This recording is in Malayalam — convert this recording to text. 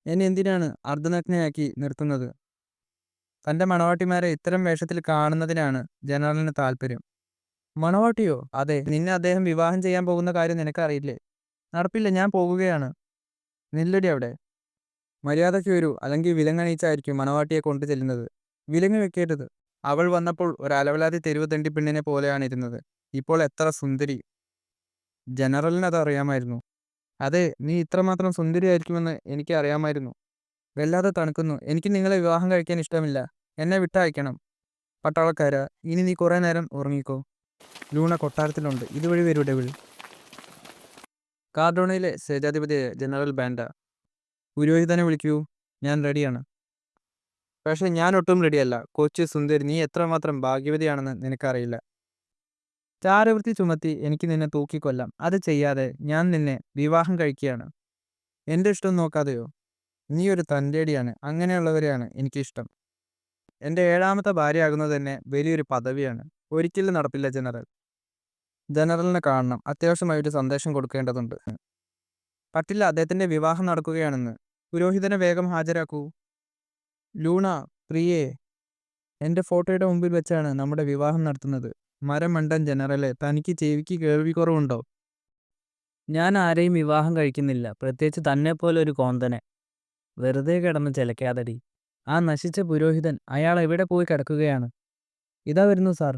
എന്നെ എന്തിനാണ് അർദ്ധനഗ്നയാക്കി നിർത്തുന്നത്? തന്റെ മണവാട്ടിമാരെ ഇത്തരം വേഷത്തിൽ കാണുന്നതിനാണ് ജനറലിന് താല്പര്യം. മണവാട്ടിയോ? അതെ, നിന്നെ അദ്ദേഹം വിവാഹം ചെയ്യാൻ പോകുന്ന കാര്യം നിനക്കറിയില്ലേ? നടപ്പില്ല, ഞാൻ പോകുകയാണ്. നില്ലടി അവിടെ. മര്യാദയ്ക്ക് വരൂ, അല്ലെങ്കിൽ വിലങ്ങണിയിച്ചായിരിക്കും മണവാട്ടിയെ കൊണ്ടു ചെല്ലുന്നത്. വിലങ്ങ് വെക്കരുത്. അവൾ വന്നപ്പോൾ ഒരു അലവലാതി തെരുവ് തെണ്ടി പെണ്ണിനെ പോലെയാണ് ഇരുന്നത്. ഇപ്പോൾ എത്ര സുന്ദരി! ജനറലിന് അത് അറിയാമായിരുന്നു. അതെ, നീ ഇത്രമാത്രം സുന്ദരിയായിരിക്കുമെന്ന് എനിക്ക് അറിയാമായിരുന്നു. വല്ലാതെ തണുക്കുന്നു. എനിക്ക് നിങ്ങളെ വിവാഹം കഴിക്കാൻ ഇഷ്ടമില്ല. എന്നെ വിട്ടയക്കണം. പട്ടാളക്കാരാ, ഇനി നീ കുറേ നേരം ഉറങ്ങിക്കോ. ലൂണ കൊട്ടാരത്തിലുണ്ട്. ഇതുവഴി വരൂ ഡെവിൾ. കാർഡോണയിലെ സേനാധിപതി ജനറൽ ബാൻഡ. പുരോഹിതനെ വിളിക്കൂ. ഞാൻ റെഡിയാണ്. പക്ഷെ ഞാൻ ഒട്ടും റെഡിയല്ല. കൊച്ചു സുന്ദരി, നീ എത്രമാത്രം ഭാഗ്യവതിയാണെന്ന് നിനക്കറിയില്ല. ചാരവൃത്തി ചുമത്തി എനിക്ക് നിന്നെ തൂക്കിക്കൊല്ലാം. അത് ചെയ്യാതെ ഞാൻ നിന്നെ വിവാഹം കഴിക്കുകയാണ്. എൻ്റെ ഇഷ്ടം നോക്കാതെയോ? നീ ഒരു തൻ്റേടിയാണ്. അങ്ങനെയുള്ളവരെയാണ് എനിക്കിഷ്ടം. എൻ്റെ ഏഴാമത്തെ ഭാര്യയാകുന്നത് തന്നെ വലിയൊരു പദവിയാണ്. ഒരിക്കലും നടപ്പില്ല ജനറൽ. ജനറലിനെ കാണണം. അത്യാവശ്യമായി ഒരു സന്ദേശം കൊടുക്കേണ്ടതുണ്ട്. പറ്റില്ല, അദ്ദേഹത്തിന്റെ വിവാഹം നടക്കുകയാണെന്ന്. പുരോഹിതനെ വേഗം ഹാജരാക്കൂ. ലൂണ, പ്രിയേ, എൻ്റെ ഫോട്ടോയുടെ മുമ്പിൽ വെച്ചാണ് നമ്മുടെ വിവാഹം നടത്തുന്നത്. മരമണ്ടൻ ജനറലെ, തനിക്ക് ചെവിക്ക് കേൾവിക്കുറവുണ്ടോ? ഞാൻ ആരെയും വിവാഹം കഴിക്കുന്നില്ല, പ്രത്യേകിച്ച് തന്നെപ്പോലെ ഒരു കോന്തനെ. വെറുതെ കിടന്ന് ചിലക്കാതടി. ആ നശിച്ച പുരോഹിതൻ, അയാൾ എവിടെ പോയി കിടക്കുകയാണ്? ഇതാ വരുന്നു സാർ.